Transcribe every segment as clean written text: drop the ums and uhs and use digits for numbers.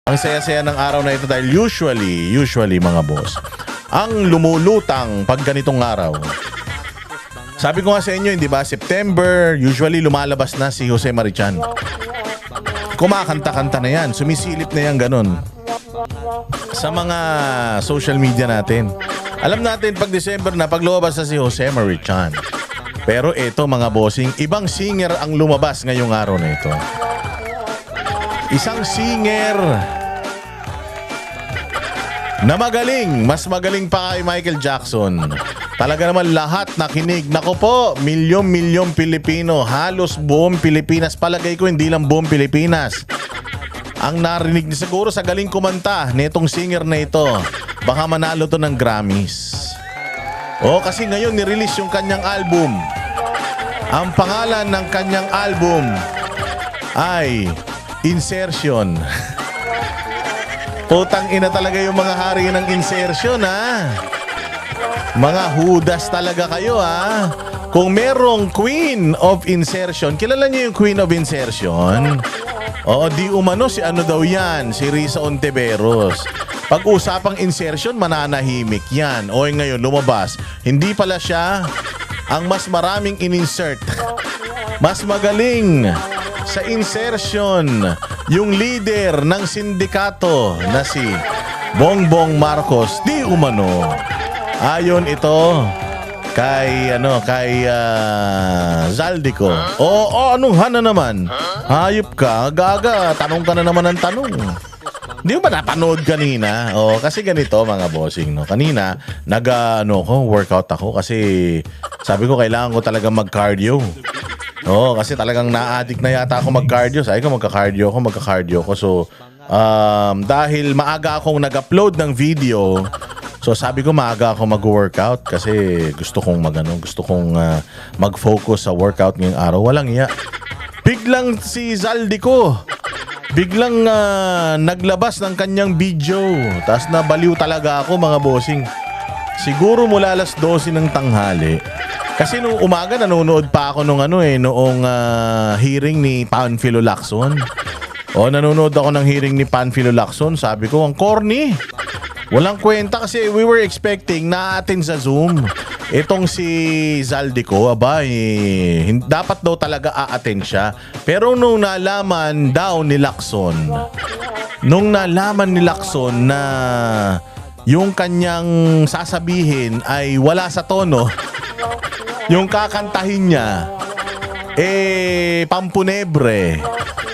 Ang saya-saya ng araw na ito dahil usually mga boss, ang lumulutang pag ganitong araw. Sabi ko nga sa inyo, hindi ba, September, usually lumalabas na si Jose Marichan. Kumakanta-kanta na yan, sumisilip na yan ganun. Sa mga social media natin. Alam natin pag December na, pag lumabas na si Jose Marichan. Pero ito mga bossing, ibang singer ang lumabas ngayong araw na ito. Isang singer na magaling, mas magaling pa kay Michael Jackson. Talaga naman lahat nakinig. Nako po, milyon-milyon Pilipino, halos buong Pilipinas. Palagay ko hindi lang buong Pilipinas ang narinig niya. Siguro sa galing kumanta nitong singer na ito, baka manalo to ng Grammys. Kasi ngayon nirelease yung kanyang album. Ang pangalan ng kanyang album ay Insertion. Putang ina talaga yung mga hari ng insertion, ha? Mga hudas talaga kayo, ha? Kung merong Queen of Insertion, kilala niyo yung Queen of Insertion? Di umano si ano daw yan, si Risa Ontiveros. Pag-usapang insertion, mananahimik yan. Ngayon lumabas, hindi pala siya ang mas maraming in-insert. Mas magaling sa insertion yung leader ng sindikato na si Bongbong Marcos. Di umano. Ayon ito kay Zaldico. Anong hana naman? Hayop ka, gaga. Tanong ka na naman ng tanong. Hindi mo ba napanood kanina? Kasi ganito mga bossing, no. Kanina workout ako kasi sabi ko kailangan ko talaga mag-cardio. Kasi talagang na-addict na yata ako mag-cardio. Sabi ko magka-cardio ko. So dahil maaga akong nag-upload ng video, so sabi ko maaga ako mag-workout kasi gusto kong mag-focus sa workout ngayong araw. Walang iya. Biglang si Zaldico naglabas ng kanyang video. Tapos nabaliw talaga ako mga bossing. Siguro mula alas 12 ng tanghali. Kasi nung umaga nanonood pa ako noong hearing ni Panfilo Lacson. Nanonood ako ng hearing ni Panfilo Lacson. Sabi ko, ang corny. Walang kwenta kasi we were expecting na atin sa Zoom. Itong si Zaldico, dapat daw talaga a-attend siya. Pero nung nalaman ni Lacson na yung kanyang sasabihin ay wala sa tono, yung kakantahin niya, pampunebre.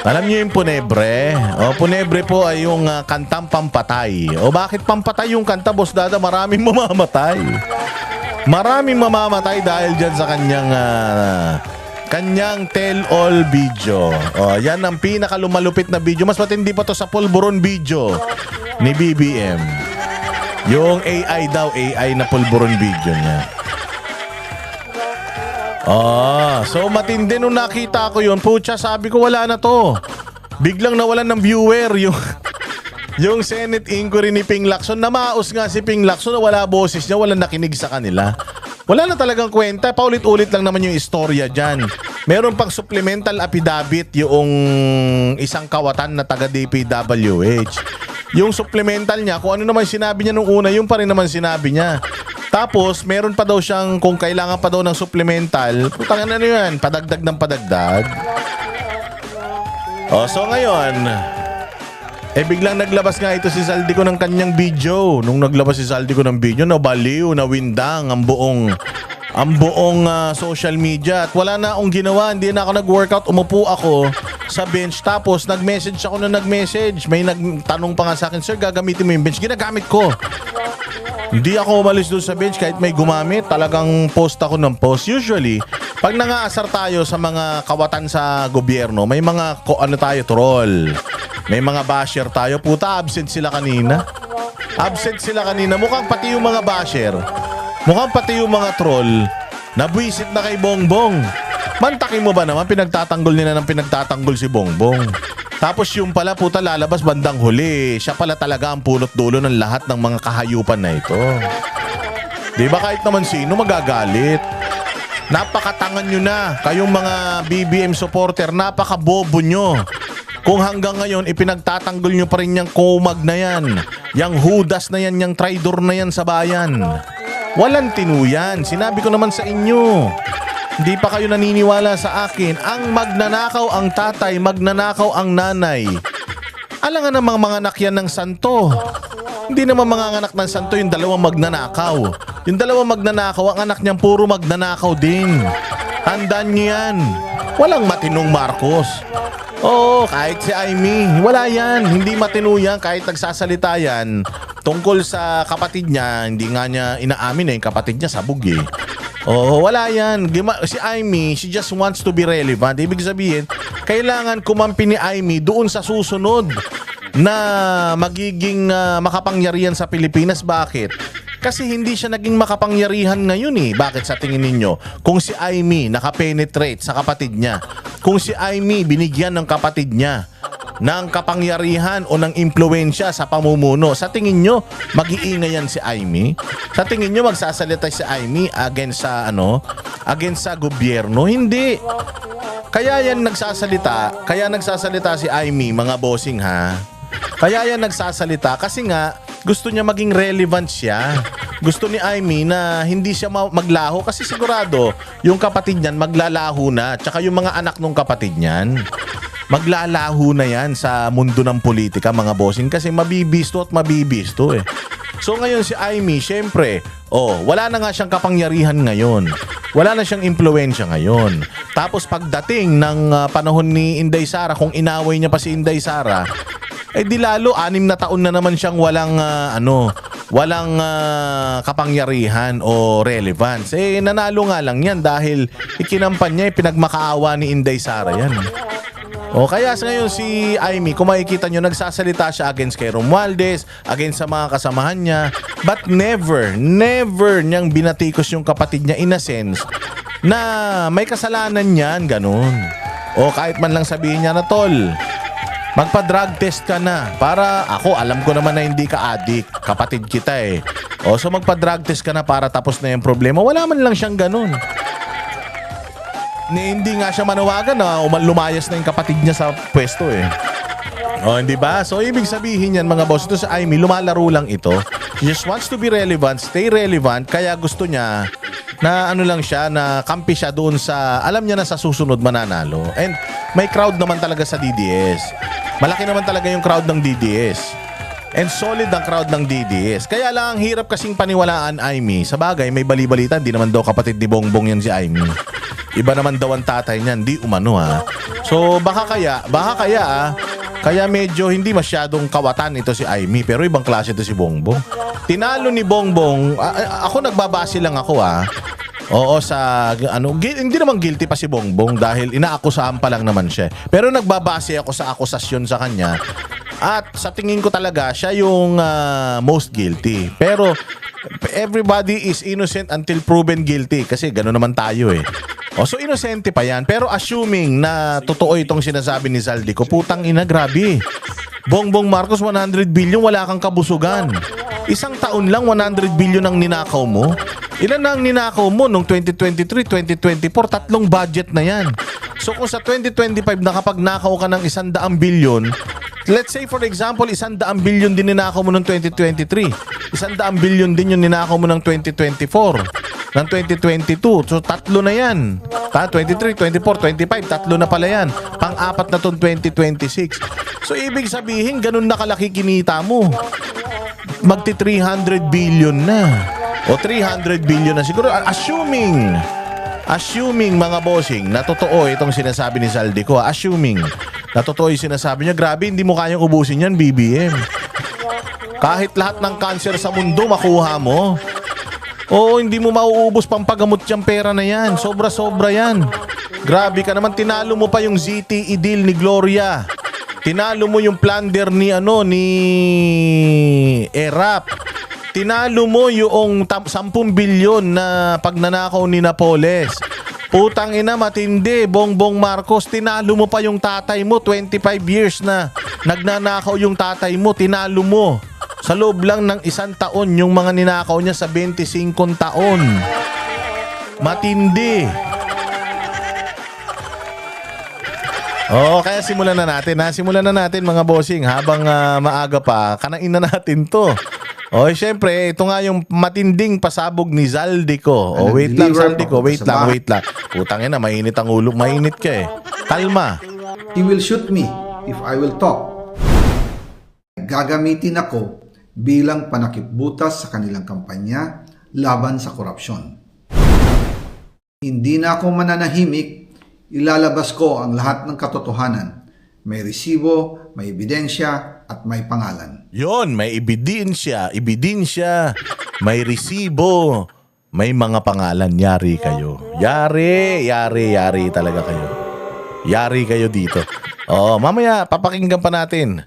Alam niyo yung punebre? Punebre po ay yung kantang pampatay. Bakit pampatay yung kanta, Boss Dada? Maraming mamamatay. Maraming mamamatay dahil dyan sa kanyang tell-all video. Yan ang pinakalumalupit na video. Mas matindi pa to sa pulburon video ni BBM. Yung AI na pulburon video niya. So matindi nung nakita ko yun. Pucha, sabi ko wala na to. Biglang nawalan ng viewer yung Senate inquiry ni Ping Lacson. Namaos nga si Ping Lacson na wala boses niya, wala nakinig sa kanila. Wala na talagang kwenta. Paulit-ulit lang naman yung istorya dyan. Meron pang supplemental affidavit yung isang kawatan na taga DPWH. Yung supplemental niya, kung ano naman sinabi niya nung una, yung pa rin naman sinabi niya. Tapos, meron pa daw siyang, kung kailangan pa daw ng supplemental, putang ano yan, padagdag ng padagdag. So ngayon, biglang naglabas nga ito si Zaldico ng kanyang video. Nung naglabas si Zaldico ng video, nabaliw, nawindang ang buong social media. At wala na akong ginawa, hindi na ako nag-workout. Umupo ako sa bench. Tapos nag-message ako na nag-message. May nagtanong pa nga sa akin, sir, gagamitin mo yung bench. Ginagamit ko. Hindi ako umalis doon sa bench kahit may gumamit. Talagang post ako ng post. Usually, pag nangaasar tayo sa mga kawatan sa gobyerno, may mga troll. May mga basher tayo. Puta, absent sila kanina. Mukhang pati yung mga basher, mukhang pati yung mga troll, nabwisit na kay Bongbong. Mantakin mo ba naman, pinagtatanggol nila ng pinagtatanggol si Bongbong. Tapos yung pala, puta, lalabas bandang huli. Siya pala talaga ang punot dulo ng lahat ng mga kahayupan na ito. Di ba kahit naman sino magagalit? Napakatangan nyo na. Kayong mga BBM supporter, napakabobo nyo. Kung hanggang ngayon ipinagtatanggol nyo pa rin yung kumag na yan, yung Judas na yan, yung traidor na yan sa bayan. Walang tinuyan. Sinabi ko naman sa inyo. Hindi pa kayo naniniwala sa akin. Ang magnanakaw ang tatay, magnanakaw ang nanay. Alangan namang mga anak yan ng santo. Hindi naman mga anak ng santo yung dalawang magnanakaw. Yung dalawang magnanakaw, ang anak niyang puro magnanakaw din. Tandaan niyo yan. Walang matinong Marcos. Oo, kahit si Amy, wala yan. Hindi matino yan kahit nagsasalita yan tungkol sa kapatid niya. Hindi nga niya inaamin na yung kapatid niya sabog eh. Oo, wala yan. Si Amy, she just wants to be relevant. Ibig sabihin, kailangan kumampi ni Amy doon sa susunod na magiging makapangyarihan sa Pilipinas. Bakit? Kasi hindi siya naging makapangyarihan ngayon eh. Bakit sa tingin ninyo? Kung si Amy nakapenetrate sa kapatid niya, kung si Amy binigyan ng kapatid niya ng kapangyarihan o ng impluensya sa pamumuno, sa tingin nyo mag-iingay yan si Amy? Sa tingin nyo magsasalita si Amy against sa gobyerno? Hindi. Kaya nagsasalita si Amy, mga bossing ha. Kaya yan nagsasalita kasi nga gusto niya maging relevant siya. Gusto ni Amy na hindi siya maglaho kasi sigurado yung kapatid niyan maglalaho na, tsaka yung mga anak ng kapatid niyan maglalaho na yan sa mundo ng politika, mga bossing, kasi mabibisto eh. So ngayon si Amy, syempre, wala na nga siyang kapangyarihan ngayon. Wala na siyang impluwensya ngayon. Tapos pagdating ng panahon ni Inday Sara, kung inaway niya pa si Inday Sara, di lalo 6 na taon na naman siyang walang kapangyarihan o relevance. Nanalo nga lang yan dahil ikinampan niya, pinagmakaawa ni Inday Sara yan. Kaya ngayon si Amy, kung makikita nyo, nagsasalita siya against kay Romualdez, against sa mga kasamahan niya, but never niyang binatikos yung kapatid niya in a sense na may kasalanan niyan, ganun. Kahit man lang sabihin niya na, tol, magpa-drug test ka na. Para ako, alam ko naman na hindi ka addict, kapatid kita eh. So magpa-drug test ka na para tapos na yung problema. Wala man lang siyang ganun. Hindi nga siya manawagan na lumayas na yung kapatid niya sa pwesto eh. Hindi ba? So ibig sabihin yan, mga boss, ito sa Amy, lumalaro lang ito. She just wants to be relevant, stay relevant, kaya gusto niya na lang siya, na kampi siya doon sa, alam niya na sa susunod mananalo. And may crowd naman talaga sa DDS. Malaki naman talaga yung crowd ng DDS. And solid ang crowd ng DDS. Kaya lang ang hirap kasing paniwalaan Amy. Sa bagay, may bali-balita, hindi naman daw kapatid ni Bongbong yan si Amy. Iba naman daw ang tatay niyan, di umano ha. So baka kaya medyo hindi masyadong kawatan ito si Amy, pero ibang klase ito si Bongbong. Tinalo ni Bongbong, ako nagbabase lang ako ha. Hindi naman guilty pa si Bongbong dahil inaakusahan pa lang naman siya. Pero nagbabase ako sa akusasyon sa kanya. At sa tingin ko talaga siya yung most guilty. Pero everybody is innocent until proven guilty kasi gano'n naman tayo eh. So inosente pa yan. Pero assuming na totoo itong sinasabi ni Zaldico, putang ina, grabe. Bongbong Marcos, 100 billion, wala kang kabusugan. Isang taon lang 100 billion ang ninakaw mo. Ilan na ang ninakaw mo nung 2023, 2024? 3 budget na yan. So kung sa 2025 nakapagnakaw ka ng 100 billion, let's say for example 100 billion din ninakaw mo ng 2023, 100 billion din yung ninakaw mo ng 2024, ng 2022. So 3 na yan. 23, 24, 25, 3 na pala yan. Pang-4 na tong 2026. So ibig sabihin ganun na kalaki kinita mo. Magti 300 billion na. O 300 billion na siguro, assuming mga bossing na totoo itong sinasabi ni Zaldico, assuming na totoo yung sinasabi niya, grabe, hindi mo kayang ubusin yan, BBM. Kahit lahat ng cancer sa mundo makuha mo, hindi mo mauubos pampagamot yung pera na yan. Sobra-sobra yan. Grabe ka naman, tinalo mo pa yung ZTE deal ni Gloria. Tinalo mo yung plunder ni ERAP. Tinalo mo yung 10 bilyon na pagnanakaw ni Napoles. Putang ina, matindi. Bongbong Marcos, tinalo mo pa yung tatay mo. 25 years na nagnanakaw yung tatay mo. Tinalo mo. Sa loob lang ng 1 taon yung mga ninakaw niya sa 25 taon. Matindi. Oo, kaya simulan na natin ha. Simulan na natin mga bossing habang maaga pa. Kanain na natin to. O, syempre, ito nga yung matinding pasabog ni Zaldico. O, wait lang, Zaldico. Wait lang. Putang ina, mainit ang ulo. Mainit ka eh. Kalma. He will shoot me if I will talk. Gagamitin ako bilang panakipbutas sa kanilang kampanya laban sa korupsyon. Hindi na ako mananahimik. Ilalabas ko ang lahat ng katotohanan. May resibo, may ebidensya, at may pangalan. Yon, may ebidensya, may resibo, may mga pangalan. Yari kayo. Yari talaga kayo. Yari kayo dito. Oo, mamaya papakinggan pa natin.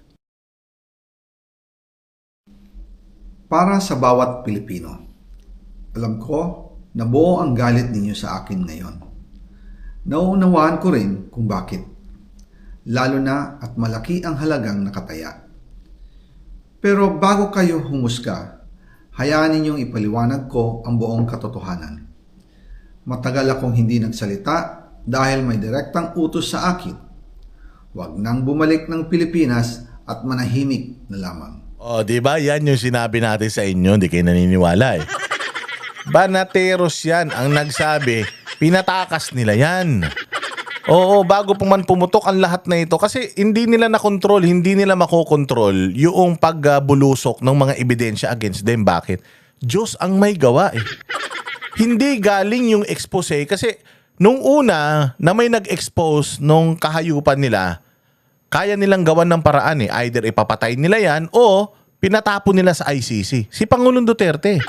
Para sa bawat Pilipino, alam ko na buo ang galit ninyo sa akin ngayon. Nauunawaan ko rin kung bakit. Lalo na at malaki ang halagang nakataya. Pero bago kayo humusga, hayaan ninyong ipaliwanag ko ang buong katotohanan. Matagal akong hindi nagsalita dahil may direktang utos sa akin. Huwag nang bumalik ng Pilipinas at manahimik na lamang. O, di ba? Yan yung sinabi natin sa inyo. Hindi kayo naniniwala eh. Banateros yan ang nagsabi. Pinatakas nila yan. Oo, bago pa man pumutok ang lahat na ito. Kasi hindi nila nakontrol, hindi nila makokontrol yung pagbulusok ng mga ebidensya against them. Bakit? Diyos ang may gawa eh. Hindi galing yung expose kasi nung una na may nag-expose nung kahayupan nila, kaya nilang gawan ng paraan eh. Either ipapatay nila yan o pinatapon nila sa ICC. Si Pangulong Duterte.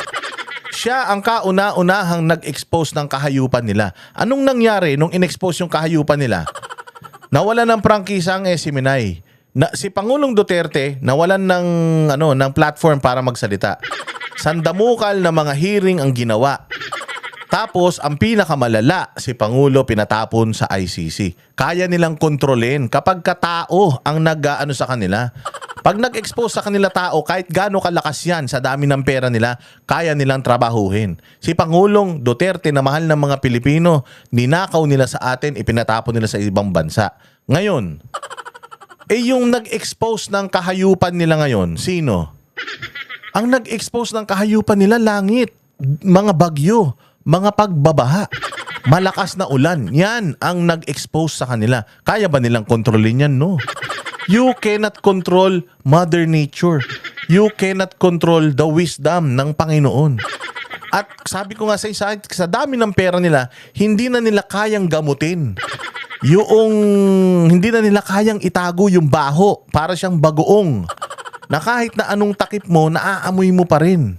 Siya ang kauna-unahang nag-expose ng kahayupan nila. Anong nangyari nung in-expose yung kahayupan nila? Nawalan ng prangkisa ang SMNI. Si Pangulong Duterte nawalan ng platform para magsalita. Sandamukal na mga hearing ang ginawa. Tapos ang pinakamalala, si Pangulo pinatapon sa ICC. Kaya nilang kontrolin kapag katao ang nag-ano sa kanila. Pag nag-expose sa kanila tao, kahit gaano kalakas yan sa dami ng pera nila, kaya nilang trabahuhin. Si Pangulong Duterte na mahal ng mga Pilipino, ninakaw nila sa atin, ipinatapon nila sa ibang bansa. Ngayon, yung nag-expose ng kahayupan nila ngayon, sino? Ang nag-expose ng kahayupan nila, langit, mga bagyo, mga pagbabaha, malakas na ulan. Yan ang nag-expose sa kanila. Kaya ba nilang kontrolin yan? No. You cannot control Mother Nature. You cannot control the wisdom ng Panginoon. At sabi ko nga sa dami ng pera nila, hindi na nila kayang gamutin. Hindi na nila kayang itago yung baho para siyang bagoong. Na kahit na anong takip mo, naaamoy mo pa rin.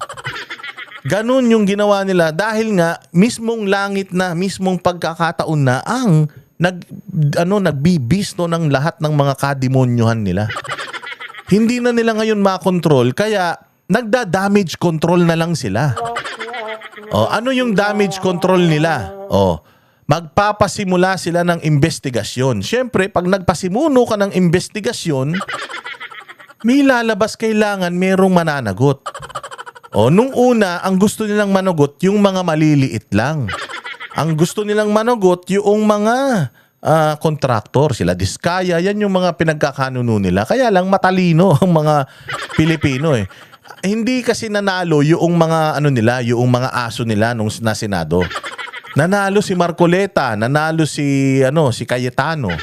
Ganun yung ginawa nila dahil nga mismong langit na, mismong pagkakataon na ang nagbibisto ng lahat ng mga kademonyuhan nila. Hindi na nila ngayon makontrol kaya nagda-damage control na lang sila. Ano yung damage control nila? Magpapasimula sila ng investigasyon. Siyempre, pag nagpasimuno ka ng investigasyon, may lalabas, kailangan merong mananagot. Nung una, ang gusto nilang managot yung mga maliliit lang. Ang gusto nilang managot yung mga kontraktor, sila Diskaya, yan yung mga pinagkakanuno nila. Kaya lang matalino ang mga Pilipino eh. Hindi kasi nanalo yung mga yung mga aso nila nung na Senado. Nanalo si Marcoleta, nanalo si Cayetano.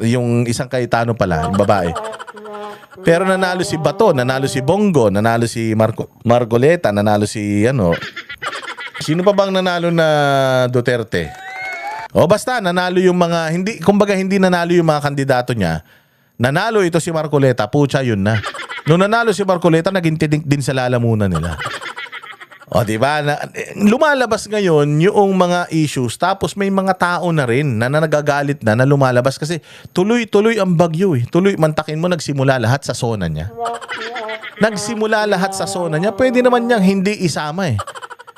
Yung isang Cayetano pala, yung babae. Pero nanalo si Bato, nanalo si Bongo, nanalo si Marcoleta, nanalo si Sino pa bang nanalo na Duterte? Basta nanalo yung mga hindi nanalo yung mga kandidato niya. Nanalo ito si Marcoleta, pucha yun na. Nung nanalo si Marcoleta, naging tinik din sa lalamunan nila. Diba? Lumalabas ngayon yung mga issues tapos may mga tao na rin na nagagalit na lumalabas kasi tuloy-tuloy ang bagyo eh. Tuloy, mantakin mo, nagsimula lahat sa zona niya. Nagsimula lahat sa zona niya. Pwede naman niyang hindi isama eh.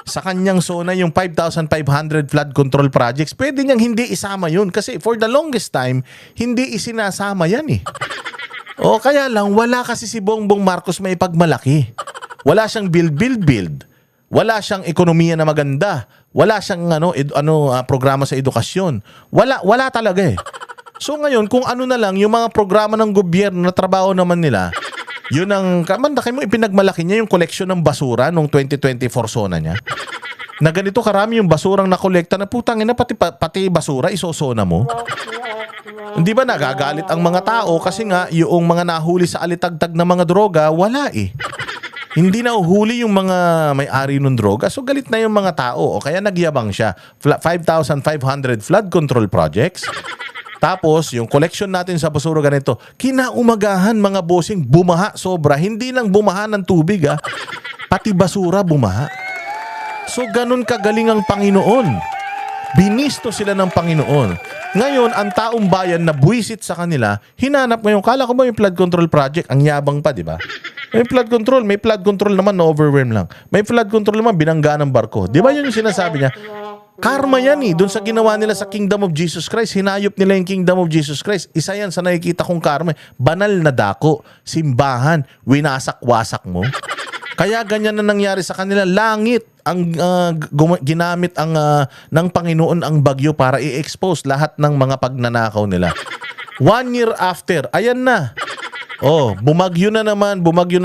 Sa kanyang zona, yung 5,500 flood control projects, pwede niyang hindi isama yun kasi for the longest time, hindi isinasama yan eh. Kaya lang, wala kasi si Bongbong Marcos may pagmalaki. Wala siyang build. Wala siyang ekonomiya na maganda. Wala siyang programa sa edukasyon. Wala talaga eh. So ngayon, kung ano na lang yung mga programa ng gobyerno na trabaho naman nila, yun ang, kamandaki mo, ipinagmalaki niya yung koleksyon ng basura nung 2024 SONA niya. Na ganito karami yung basurang nakolekta na putang ina, pati basura isosona mo. Hindi ba nagagalit ang mga tao kasi nga yung mga nahuli sa alitagtag na mga droga, wala eh. Hindi na uhuli yung mga may-ari ng droga, so galit na yung mga tao o kaya nagyabang siya. 5,500 flood control projects. Tapos, yung collection natin sa basura ganito, kinaumagahan mga bossing, bumaha sobra. Hindi lang bumaha ng tubig pati basura bumaha. So, ganun kagaling ang Panginoon. Binisto sila ng Panginoon. Ngayon, ang taong bayan na buwisit sa kanila, hinanap ngayon, kala ko ba yung flood control project? Ang yabang pa, di ba? May flood control naman na overwhelm lang. May flood control naman, binangga ng barko. Di ba yun yung sinasabi niya? Karma yan eh. Doon sa ginawa nila sa Kingdom of Jesus Christ, hinayop nila yung Kingdom of Jesus Christ. Isa yan sa nakikita kong karma. Banal na dako, simbahan, winasak-wasak mo. Kaya ganyan na nangyari sa kanila. Langit ang ginamit ng Panginoon ang bagyo para i-expose lahat ng mga pagnanakaw nila. 1 year after, ayan na. Bumagyo na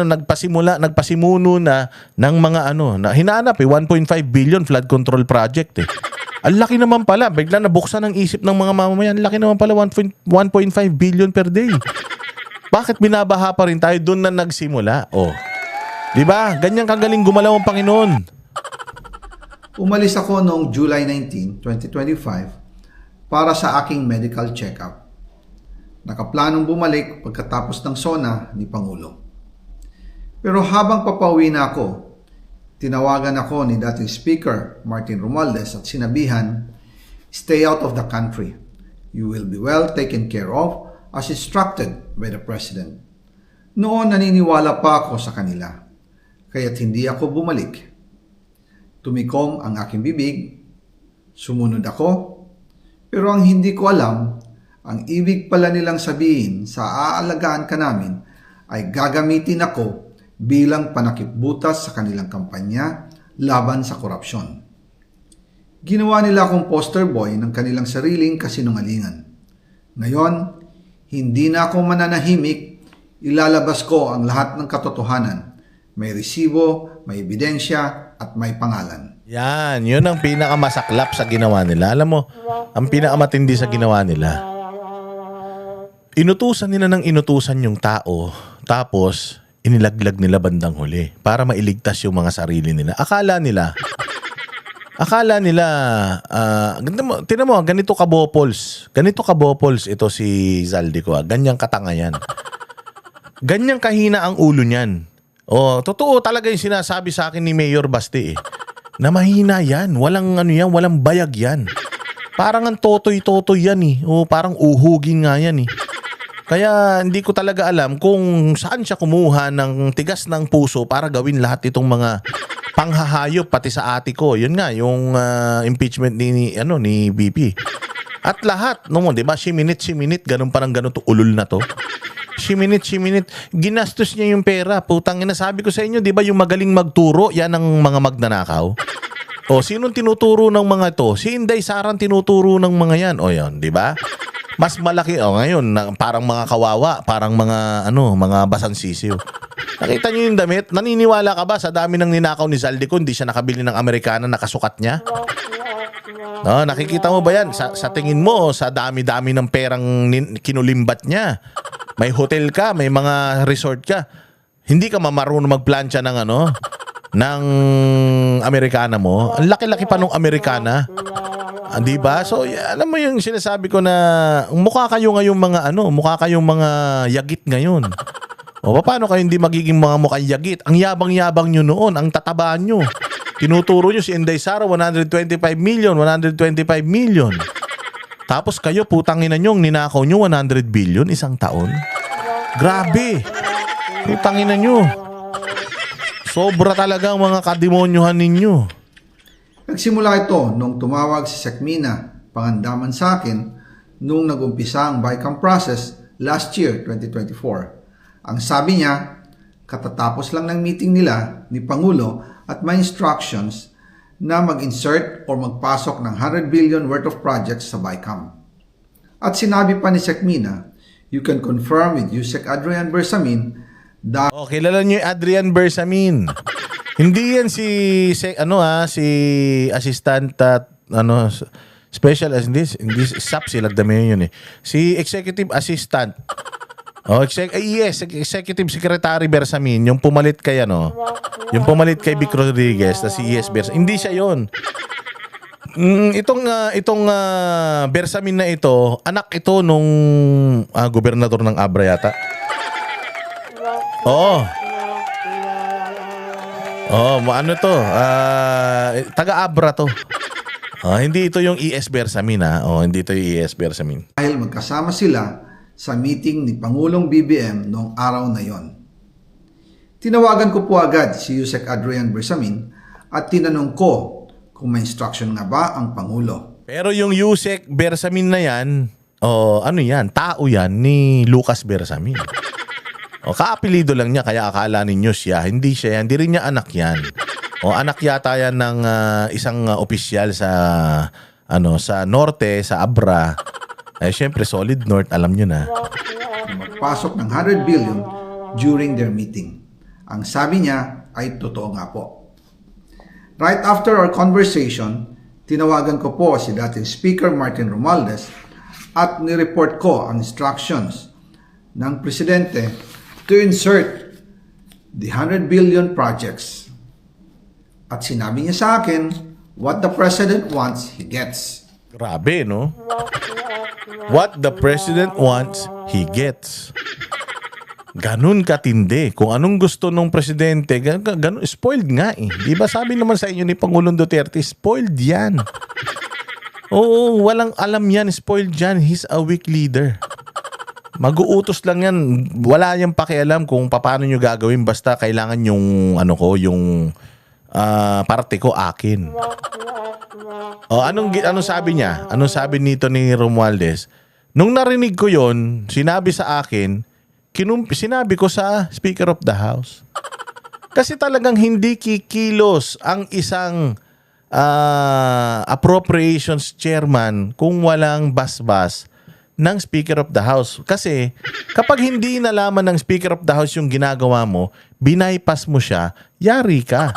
nagpasimuno na ng mga na hinanap 1.5 billion flood control project eh. Ang laki naman pala, bigla nabuksan ang isip ng mga mamamayan. Ang laki naman pala 1.5 billion per day. Bakit binabaha pa rin tayo doon na nagsimula? Di ba? Ganyan kagaling gumalaw ang Panginoon. Umalis ako noong July 19, 2025 para sa aking medical check-up. Nakaplanong bumalik pagkatapos ng SONA ni Pangulo. Pero habang papauwi na ako, tinawagan ako ni dating Speaker Martin Romualdez at sinabihan, "Stay out of the country. You will be well taken care of as instructed by the President." Noon naniniwala pa ako sa kanila, kaya't hindi ako bumalik. Tumikom ang aking bibig, sumunod ako, pero ang hindi ko alam, ang ibig pala nilang sabihin sa aalagaan ka namin ay gagamitin ako bilang panakipbutas sa kanilang kampanya laban sa korupsyon. Ginawa nila akong poster boy ng kanilang sariling kasinungalingan. Ngayon, hindi na ako mananahimik, ilalabas ko ang lahat ng katotohanan. May resibo, may ebidensya, at may pangalan. Yan, yun ang pinakamasaklap sa ginawa nila. Alam mo, ang pinakamatindi sa ginawa nila. Inutusan nila ng inutusan yung tao, tapos inilaglag nila bandang huli para mailigtas yung mga sarili nila. Akala nila, tinan mo, ganito kabopols ito si Zaldico. Ganyang katanga yan. Ganyang kahina ang ulo niyan. Totoo talaga yung sinasabi sa akin ni Mayor Basti na mahina yan, walang walang bayag yan. Parang ang totoy-totoy yan eh. Parang uhugin nga yan eh. Kaya hindi ko talaga alam kung saan siya kumuha ng tigas ng puso para gawin lahat itong mga panghahayop pati sa ate ko. Yun nga yung impeachment ni BP. At lahat, 'di ba? Siminit, ganun parang ganun to ulol na to. Siminit, ginastos niya yung pera. Putang ina, sabi ko sa inyo, 'di ba yung magaling magturo, yan ang mga magnanakaw. Sinong tinuturo ng mga to? Si Inday Sarang tinuturo ng mga yan. Yan, 'di ba? Mas malaki ngayon parang mga kawawa, parang mga mga basansisiw. Nakita niyo yung damit? Naniniwala ka ba sa dami ng ninakaw ni Zaldico, hindi siya nakabili ng Amerikana nakasukat niya? Nakikita mo ba yan? Sa tingin mo, sa dami-dami ng perang kinulimbat niya. May hotel ka, may mga resort ka. Hindi ka marunong magplansya ng ng Amerikana mo. Ang laki-laki pa nung Amerikana. Di ba? So, alam mo yung sinasabi ko na mukha kayong mga yagit ngayon. Paano kayo hindi magiging mga mukhang yagit? Ang yabang-yabang nyo noon, ang tatabaan nyo. Tinuturo nyo si Inday Sara, 125 million. Tapos kayo, putangin na nyo, ninakaw nyo 100 billion isang taon. Grabe. Putangin na nyo. Sobra talaga ang mga kademonyuhan ninyo. Nagsimula ito nung tumawag si Sekmina Pangandaman sa akin nung nagumpisa ang BICAM process last year, 2024. Ang sabi niya, katatapos lang ng meeting nila ni Pangulo at may instructions na mag-insert o magpasok ng 100 billion worth of projects sa BICAM. At sinabi pa ni Sec Mina, you can confirm with Yusek Adrian Bersamin that Oh, kilala niyo yung Adrian Bersamin. Hindi yan si assistant special as hindi SAP sila dami yun eh. Si executive assistant. Oh, executive secretary Bersamin, yung pumalit kay yung pumalit kay Vic Rodriguez na si ES Bersamin. Hindi siya 'yon. Itong Bersamin na ito, anak ito nung gobernador ng Abra yata. Oo. Oh, ano to? Taga-Abra to. Hindi ito yung ES Bersamin hindi ito yung ES Bersamin. dahil magkasama sila sa meeting ni Pangulong BBM noong araw na yon. Tinawagan ko po agad si Yusek Adrian Bersamin at tinanong ko kung may instruction nga ba ang Pangulo. Pero yung Yusek Bersamin na yan, ano yan, tao yan ni Lucas Bersamin. Kaapelido lang niya kaya akala ninyo siya. Hindi siya yan, hindi rin niya anak yan. Anak yata yan ng isang opisyal sa Norte, sa Abra. Syempre, Solid North, alam nyo na. Magpasok ng 100 billion during their meeting. Ang sabi niya ay totoo nga po. Right after our conversation, tinawagan ko po si dating Speaker Martin Romualdez at nireport ko ang instructions ng Presidente to insert the 100 billion projects. At sinabi niya sa akin, what the President wants, he gets. Grabe, no? What the President wants, he gets. Ganun katindi. Kung anong gusto ng presidente, ganun, spoiled nga eh. Di ba sabi naman sa inyo ni Pangulong Duterte, spoiled yan. Oo, walang alam yan, spoiled yan. He's a weak leader. Mag-uutos lang yan. Wala niyang pakialam kung paano nyo gagawin. Basta kailangan yung, yung parte ko akin. Anong sabi niya? Anong sabi nito ni Romualdez? Nung narinig ko yon, sinabi sa akin, sinabi ko sa Speaker of the House. Kasi talagang hindi kikilos ang isang appropriations chairman kung walang basbas ng Speaker of the House. Kasi kapag hindi nalaman ng Speaker of the House yung ginagawa mo, binaypas mo siya, yari ka.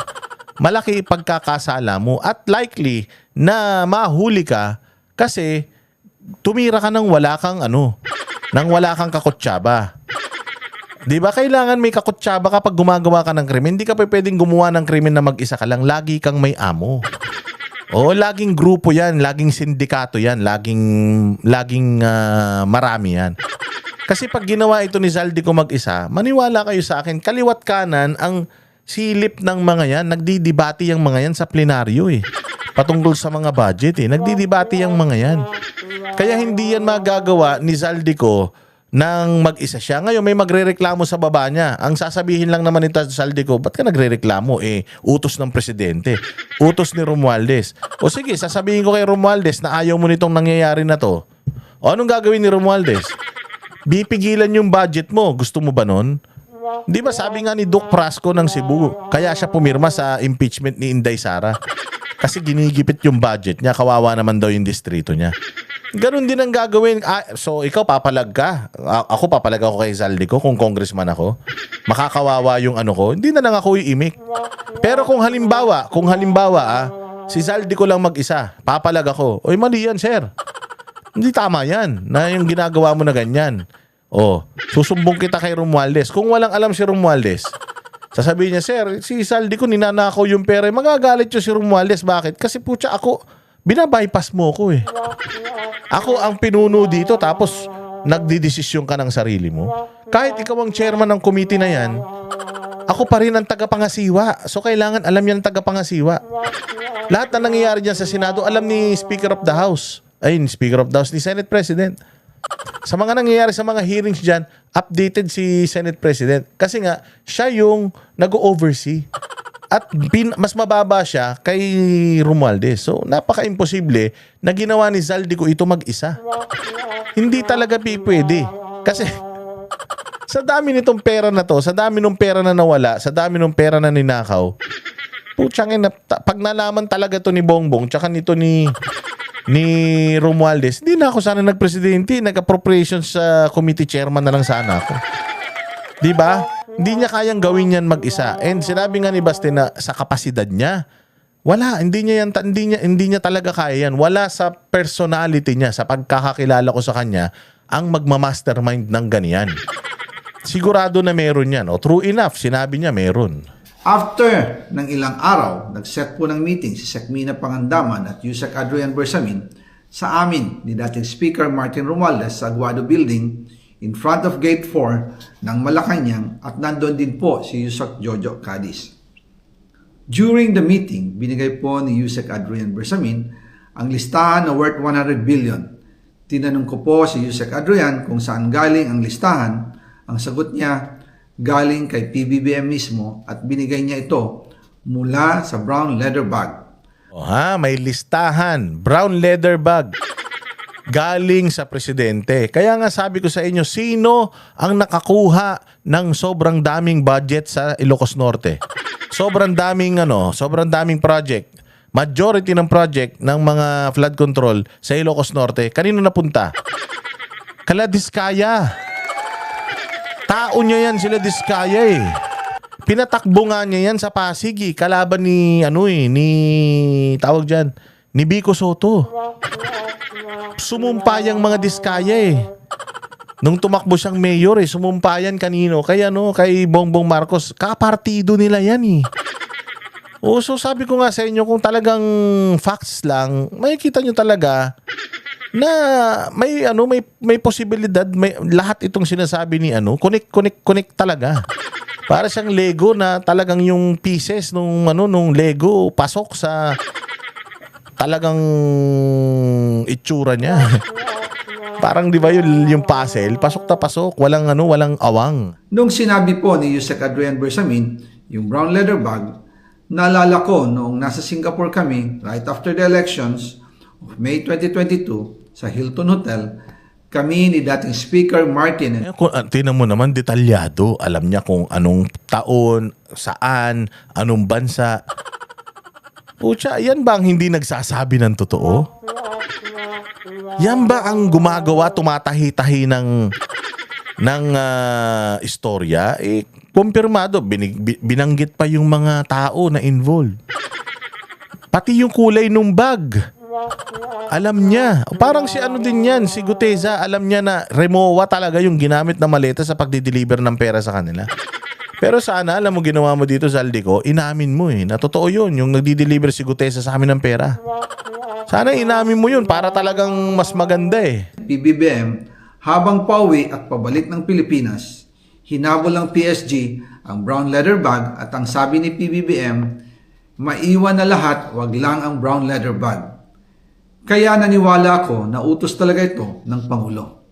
Malaki pagkakasala mo at likely na mahuli ka kasi tumira ka nang wala kang wala kang kakutsaba. 'Di ba kailangan may kakutsaba kapag gumagawa ka ng krimen? Hindi ka pwedeng gumawa ng krimen na mag-isa ka lang, lagi kang may amo. Laging grupo 'yan, laging sindikato 'yan, laging marami 'yan. Kasi pag ginawa ito ni Zaldico mag-isa, maniwala kayo sa akin, kaliwat kanan ang silip ng mga yan, nagdidibati yung mga yan sa plenaryo eh. Patungkol sa mga budget eh. Nagdidibati yung mga yan. Kaya hindi yan magagawa ni Zaldico nang mag-isa siya. Ngayon may magrereklamo sa baba niya. Ang sasabihin lang naman nito sa Zaldico, ba't ka nagrereklamo? Utos ng presidente. Utos ni Romualdez. O sige, sasabihin ko kay Romualdez na ayaw mo nitong nangyayari na to. O anong gagawin ni Romualdez? Bipigilan yung budget mo. Gusto mo ba nun? Di ba sabi nga ni Duke Prasco ng Cebu, kaya siya pumirma sa impeachment ni Inday Sara. Kasi ginigipit yung budget niya, kawawa naman daw yung distrito niya. Ganun din ang gagawin. So ikaw papalag ka. Ako papalag ako kay Zaldico kung congressman ako. Makakawawa yung ko. Hindi na lang ako iimik. Pero kung halimbawa, si Zaldico lang mag-isa, papalag ako. Oy, mali yan, sir. Hindi tama yan na yung ginagawa mo na ganyan. Susumbong kita kay Romualdez. Kung walang alam si Romualdez, sasabihin niya, sir, si Zaldico ninanakaw yung pera. Magagalit yung si Romualdez. Bakit? Kasi putya ako, binabypass mo ko eh. Ako ang pinuno dito tapos nagdidesisyon ka ng sarili mo. Kahit ikaw ang chairman ng committee na yan, ako pa rin ang tagapangasiwa. So kailangan alam yan ang tagapangasiwa. Lahat na nangyayari dyan sa Senado, alam ni Speaker of the House. Speaker of the House, ni Senate President. Sa mga nangyayari sa mga hearings dyan, updated si Senate President. Kasi nga, siya yung nag-oversee. At mas mababa siya kay Romualdez. So, napaka-imposible na ginawa ni Zaldico ito mag-isa. Hindi talaga pwede. Kasi, sa dami nitong pera na to, sa dami ng pera na nawala, sa dami ng pera na ninakaw, Putsang ina, pag nalaman talaga to ni Bongbong tsaka nito ni Romualdez, hindi na ako sana nagpresidente, nag-appropriations sa committee chairman na lang sana ako. 'Di ba? Hindi niya kayang gawin 'yan mag-isa. And sinabi nga ni Baste na sa kapasidad niya, wala, hindi niya talaga kaya 'yan. Wala sa personality niya, sa pagkakakilala ko sa kanya, ang magma-mastermind ng ganyan. Sigurado na meron 'yan. O true enough, sinabi niya meron. After ng ilang araw, nag-set po ng meeting si Sec Mina Pangandaman at Yusek Adrian Bersamin sa amin ni dating Speaker Martin Romualdez sa Aguado Building in front of Gate 4 ng Malacanang at nandun din po si Yusek Jojo Cadiz. During the meeting, binigay po ni Yusek Adrian Bersamin ang listahan na worth 100 billion. Tinanong ko po si Yusek Adrian kung saan galing ang listahan. Ang sagot niya, galing kay PBBM mismo at binigay niya ito mula sa brown leather bag. O ha, may listahan, brown leather bag. Galing sa presidente. Kaya nga sabi ko sa inyo, sino ang nakakuha ng sobrang daming budget sa Ilocos Norte? Sobrang daming project. Majority ng project ng mga flood control sa Ilocos Norte, kanino napunta? Kala Diskaya. Tao niya yan, sila Diskaya eh. Pinatakbo nga niya yan sa Pasig eh. Kalaban ni ni Vico Soto. Sumumpayang mga Diskaya eh. Nung tumakbo siyang mayor eh, sumumpayan kanino? Kay Bongbong Marcos. Kapartido nila yan eh. So sabi ko nga sa inyo, kung talagang facts lang, makikita nyo talaga na may posibilidad, may lahat itong sinasabi ni connect talaga. Para siyang Lego na talagang yung pieces nung Lego pasok sa talagang itsura niya. Parang 'di ba yung puzzle, pasok na pasok, walang awang. Nung sinabi po ni Yusek Adrian Bersamin yung brown leather bag, naalala ko noong nasa Singapore kami right after the elections of May 2022 sa Hilton Hotel, kami ni dating Speaker Martin. Tingnan mo naman, detalyado. Alam niya kung anong taon, saan, anong bansa. Pucha, yan ba ang hindi nagsasabi ng totoo? Yan ba ang gumagawa, tumatahi-tahi ng istorya? Kumpirmado, binanggit pa yung mga tao na involved. Pati yung kulay nung bag. Alam niya. Parang si din yan, si Guteza, alam niya na Remoa talaga yung ginamit na maleta sa pagdi-deliver ng pera sa kanila. Pero sana, alam mo, ginawa mo dito sa Aldico, inamin mo na totoo yun, yung nagdi-deliver si Guteza sa amin ng pera. Sana inamin mo yun para talagang mas maganda PBBM, habang pauwi at pabalik ng Pilipinas, hinabol ng PSG ang brown leather bag at ang sabi ni PBBM, maiwan na lahat, wag lang ang brown leather bag. Kaya naniwala ako na utos talaga ito ng Pangulo.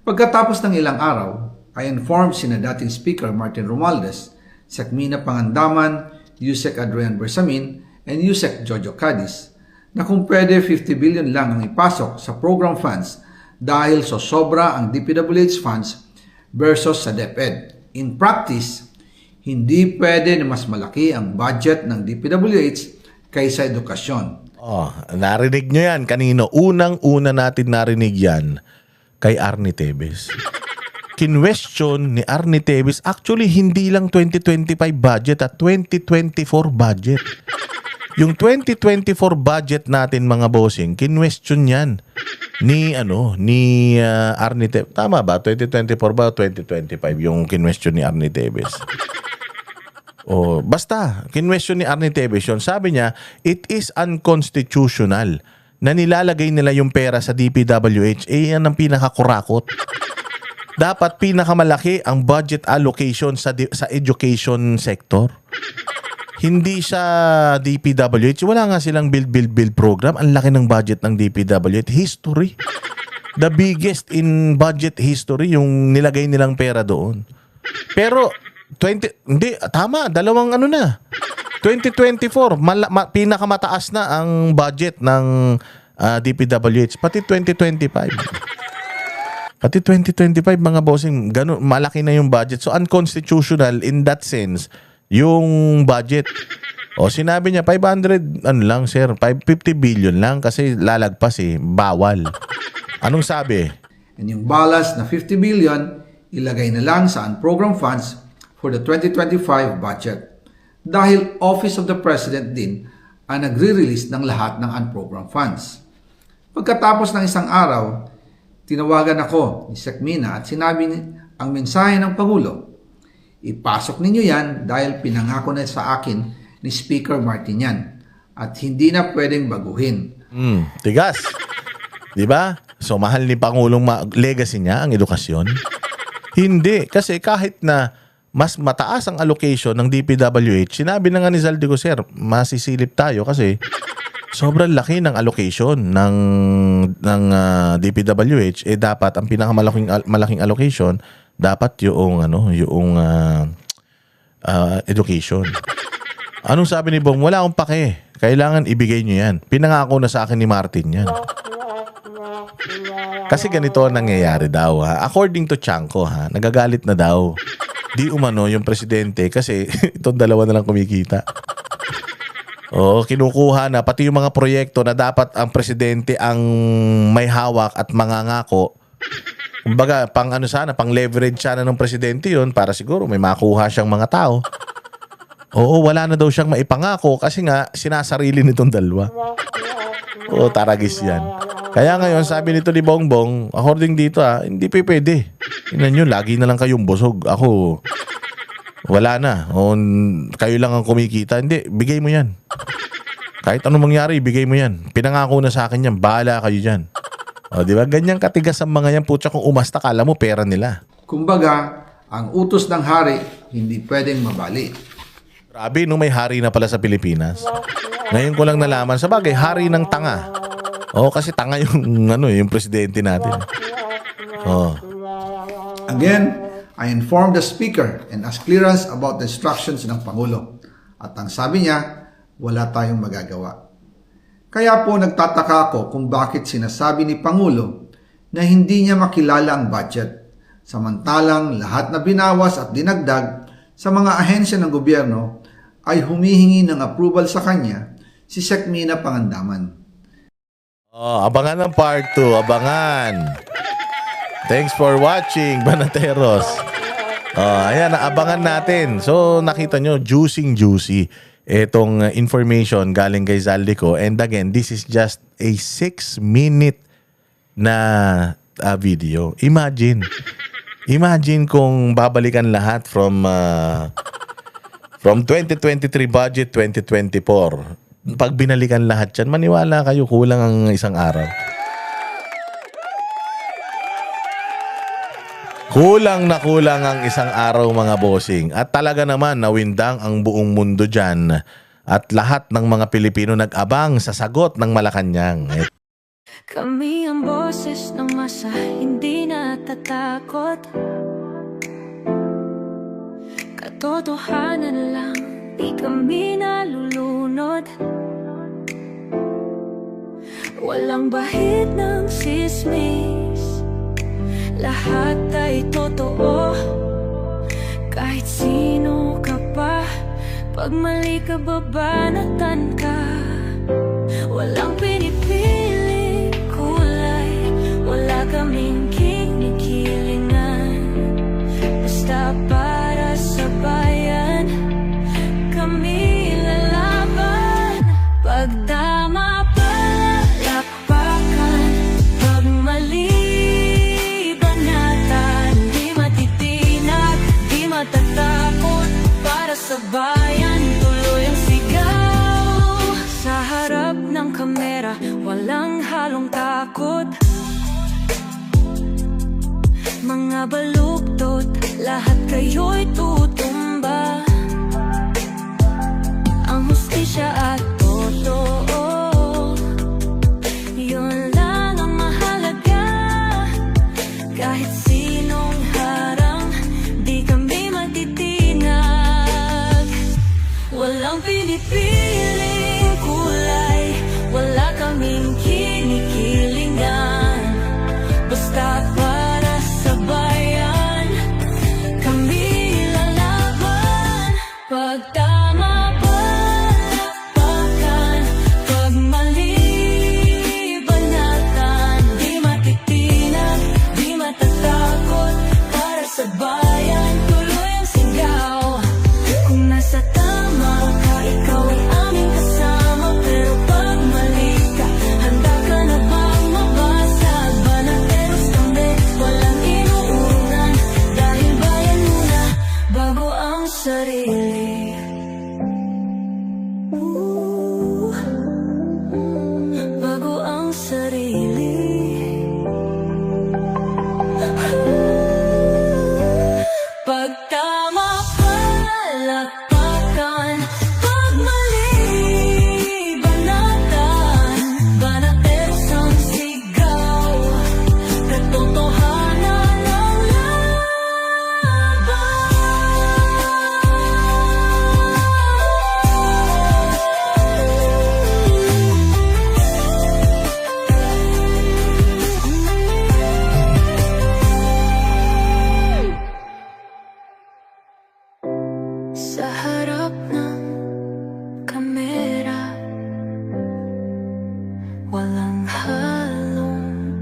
Pagkatapos ng ilang araw, I informed sina dating Speaker Martin Romualdez, Sec Mina Pangandaman, Yusek Adrian Bersamin, and Yusek Jojo Cadiz na kung pwede 50 billion lang ang ipasok sa program funds dahil sobra ang DPWH funds versus sa DepEd. In practice, hindi pwede na mas malaki ang budget ng DPWH kaysa edukasyon. Narinig nyo yan kanino. Unang-una natin narinig yan kay Arnie Tevez. Kinwestiyon ni Arnie Tevez, actually hindi lang 2025 budget at 2024 budget. Yung 2024 budget natin mga bossing, kinwestiyon yan ni Arnie Tevez. Tama ba? 2024 ba o 2025 yung kinwestiyon ni Arnie Tevez? Basta, kinwestiyon ni Arnie Tevez yun. Sabi niya, it is unconstitutional na nilalagay nila yung pera sa DPWH. Yan ang pinakakurakot. Dapat pinakamalaki ang budget allocation sa education sector. Hindi sa DPWH. Wala nga silang build program. Ang laki ng budget ng DPWH. History. The biggest in budget history yung nilagay nilang pera doon. Pero dalawang 2024, pinakamataas na ang budget ng DPWH. Pati 2025. Pati 2025 mga bossing, malaki na yung budget. So unconstitutional in that sense yung budget. O sinabi niya 500 ano lang sir, 550 billion lang kasi lalagpas bawal. Anong sabi? And yung balance na 50 billion, ilagay na lang sa unprogrammed funds for the 2025 budget. Dahil Office of the President din ang nagre-release ng lahat ng unprogrammed funds. Pagkatapos ng isang araw, tinawagan ako ni Sec Mina at sinabi ang mensahe ng Pangulo. Ipasok ninyo yan dahil pinangako na sa akin ni Speaker Martin yan at hindi na pwedeng baguhin. Tigas. 'Di ba? So mahal ni Pangulong legacy niya ang edukasyon? Hindi. Kasi kahit na mas mataas ang allocation ng DPWH, sinabi na nga ni Zaldico, sir, masisilip tayo kasi sobrang laki ng allocation ng DPWH. Dapat ang pinakamalaking allocation dapat yung education. Anong sabi ni Bong? Wala akong pake. Kailangan ibigay nyo yan. Pinangako na sa akin ni Martin yan. Kasi ganito ang nangyayari daw ha. According to Chanko ha, nagagalit na daw. Di umano yung presidente kasi itong dalawa na lang kumikita. Oo, kinukuha na pati yung mga proyekto na dapat ang presidente ang may hawak at mangangako. Kumbaga, pang leverage sana ng presidente yun para siguro may makuha siyang mga tao. Oo, wala na daw siyang maipangako kasi nga sinasarili nitong dalawa. Oo, taragis yan. Kaya ngayon, sabi nito ni Bongbong, according dito hindi pwede. Tingnan nyo, lagi na lang kayong busog. Ako, wala na. O, kayo lang ang kumikita. Hindi, bigay mo yan. Kahit anong mangyari, bigay mo yan. Pinangako na sa akin yan, bahala kayo dyan. O, di ba? Ganyang katigas ang mga yan. Putya, kung umasta, kala mo pera nila. Kumbaga, ang utos ng hari hindi pwedeng mabali. Grabe, may hari na pala sa Pilipinas. Ngayon ko lang nalaman. Sa bagay, hari ng tanga. O, kasi tanga yung, yung presidente natin. O. Again, I informed the Speaker and asked clearance about the instructions ng Pangulo. At ang sabi niya, wala tayong magagawa. Kaya po nagtataka ako kung bakit sinasabi ni Pangulo na hindi niya makilala ang budget, samantalang lahat na binawas at dinagdag sa mga ahensya ng gobyerno ay humihingi ng approval sa kanya si Sec Mina Pangandaman. Abangan ng part 2, abangan. Thanks for watching, Banateros. Ayan, abangan natin. So, nakita nyo, juicy itong information galing kay Zaldico. And again, this is just a 6-minute na video. Imagine kung babalikan lahat from 2023 budget 2024. Pag binalikan lahat yan, maniwala kayo, kulang ang isang araw. Kulang ang isang araw mga bossing. At talaga naman nawindang ang buong mundo dyan. At lahat ng mga Pilipino nag-abang sa sagot ng Malacanang. Kami ang boses ng masa, hindi natatakot. Katotohanan lang, di kami nalulunod. Walang bahid ng sismis, lahat ay totoo. Kahit sino ka pa, pag mali ka babanatan ka. Walang pinipiling kulay, wala kaming kinikilingan. Basta para sa bayan, kami lalaban. Pagdama palakpakan, pag mali banatan, di matitinag, di matatakot. Para sa bayan, tuloy ang sigaw. Sa harap ng kamera, walang halong takot. Mga baluktot, lahat kayo'y tutumba. Ang hustisya at totoo, yun lang ang mahalaga. Kahit sinong harang, di kami matitinag. Walang pinipiling kulay, wala kaming kinikilingan. Basta para sa bayan, kami lalaban. Pag tama palakpakan, sarili. Bago ang sarili. Pag tama palakpakan, pag mali banatan, banates ang sigaw, katotohanan ang sa harap ng kamera, walang halong